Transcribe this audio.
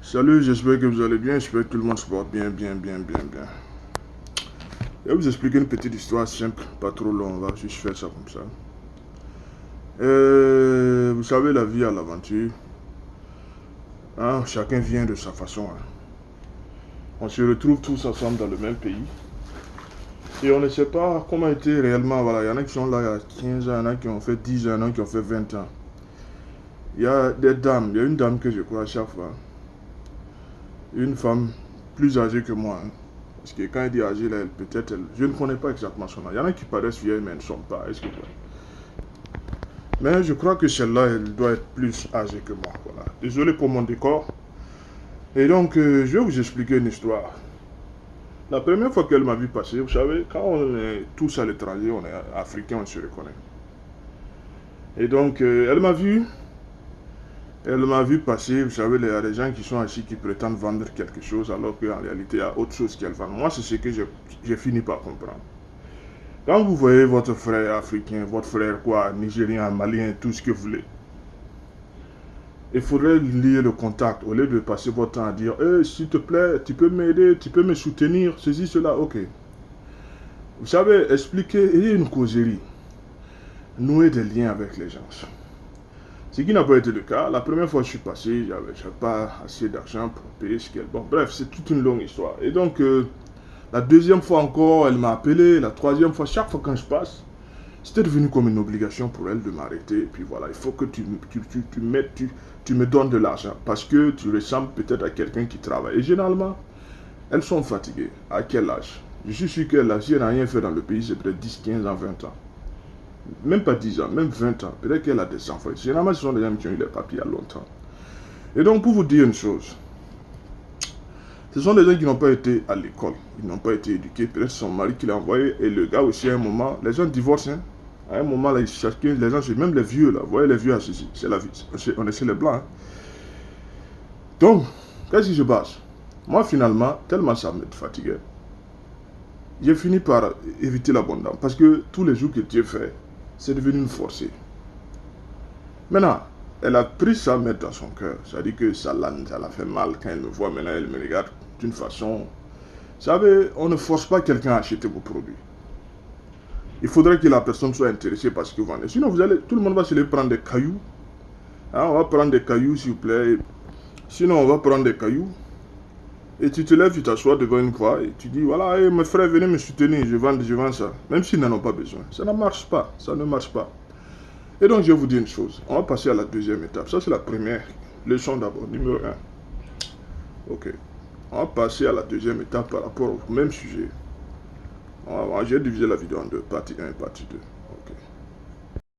Salut, j'espère que vous allez bien, j'espère que tout le monde se porte bien. Je vais vous expliquer une petite histoire simple, pas trop longue, on va juste faire ça comme ça. Vous savez, la vie à l'aventure, hein, chacun vient de sa façon. Hein. On se retrouve tous ensemble dans le même pays. Et on ne sait pas comment était réellement, voilà, il y en a qui sont là il y a 15 ans, il y en a qui ont fait 10 ans, il y en a qui ont fait 20 ans. Il y a des dames, il y a une dame que je crois à chaque fois. Une femme plus âgée que moi. Hein. Parce que quand elle dit âgée, là, peut-être, je ne connais pas exactement son âge. Il y en a qui paraissent vieilles, mais elles ne sont pas. Est-ce que mais je crois que celle-là, elle doit être plus âgée que moi. Voilà. Désolé pour mon décor. Et donc, je vais vous expliquer une histoire. La première fois qu'elle m'a vu passer, vous savez, quand on est tous à l'étranger, on est africain, on se reconnaît. Et donc, elle m'a vu passer, vous savez, il y a des gens qui sont assis qui prétendent vendre quelque chose alors qu'en réalité, il y a autre chose qu'elles vendent. Moi, c'est ce que j'ai fini par comprendre. Quand vous voyez votre frère africain, votre frère quoi, nigérien, malien, tout ce que vous voulez, il faudrait lier le contact au lieu de passer votre temps à dire hey, s'il te plaît, tu peux m'aider, tu peux me soutenir, ceci, cela, ok. Vous savez, expliquer, ayez une causerie, nouer des liens avec les gens. Ce qui n'a pas été le cas. La première fois que je suis passé, j'avais pas assez d'argent pour payer ce qu'elle. Bon, bref, c'est toute une longue histoire. Et donc, la deuxième fois encore, elle m'a appelé. La troisième fois, chaque fois quand je passe, c'était devenu comme une obligation pour elle de m'arrêter. Et puis voilà, il faut que tu me donnes de l'argent. Parce que tu ressembles peut-être à quelqu'un qui travaille. Et généralement, elles sont fatiguées. À quel âge? Je suis sûr qu'elle a, si elle n'a rien fait dans le pays, c'est peut-être 10, 15 ans, 20 ans. Même pas 10 ans, même 20 ans. Peut-être qu'elle a des enfants. Généralement, ce sont des gens qui ont eu les papiers il y a longtemps. Et donc, pour vous dire une chose, ce sont des gens qui n'ont pas été à l'école. Ils n'ont pas été éduqués. Peut-être son mari qui l'a envoyé. Et le gars aussi, à un moment, les gens divorcent. Hein. À un moment, là, chacun, les gens, même les vieux, là. Vous voyez les vieux assis. C'est la vie. On est chez les blancs. Hein. Donc, qu'est-ce qui se passe? Moi, finalement, tellement ça me fatiguait, j'ai fini par éviter l'abondance. Parce que tous les jours que Dieu fait, c'est devenu une forcée. Maintenant, elle a pris ça, mettre dans son cœur. Ça dit que ça l'a fait mal quand elle me voit. Maintenant, elle me regarde d'une façon. Vous savez, on ne force pas quelqu'un à acheter vos produits. Il faudrait que la personne soit intéressée par ce que vous vendez. Sinon, tout le monde va se les prendre des cailloux. Hein, on va prendre des cailloux, s'il vous plaît. Sinon, on va prendre des cailloux. Et tu te lèves, tu t'assois devant une croix et tu dis, voilà, hey, mes frères, venez me soutenir, je vends ça. Même s'ils n'en ont pas besoin. Ça ne marche pas, ça ne marche pas. Et donc, je vais vous dire une chose. On va passer à la deuxième étape. Ça, c'est la première leçon d'abord, numéro 1. Ok. On va passer à la deuxième étape par rapport au même sujet. Je vais diviser la vidéo en deux, partie 1 et partie 2.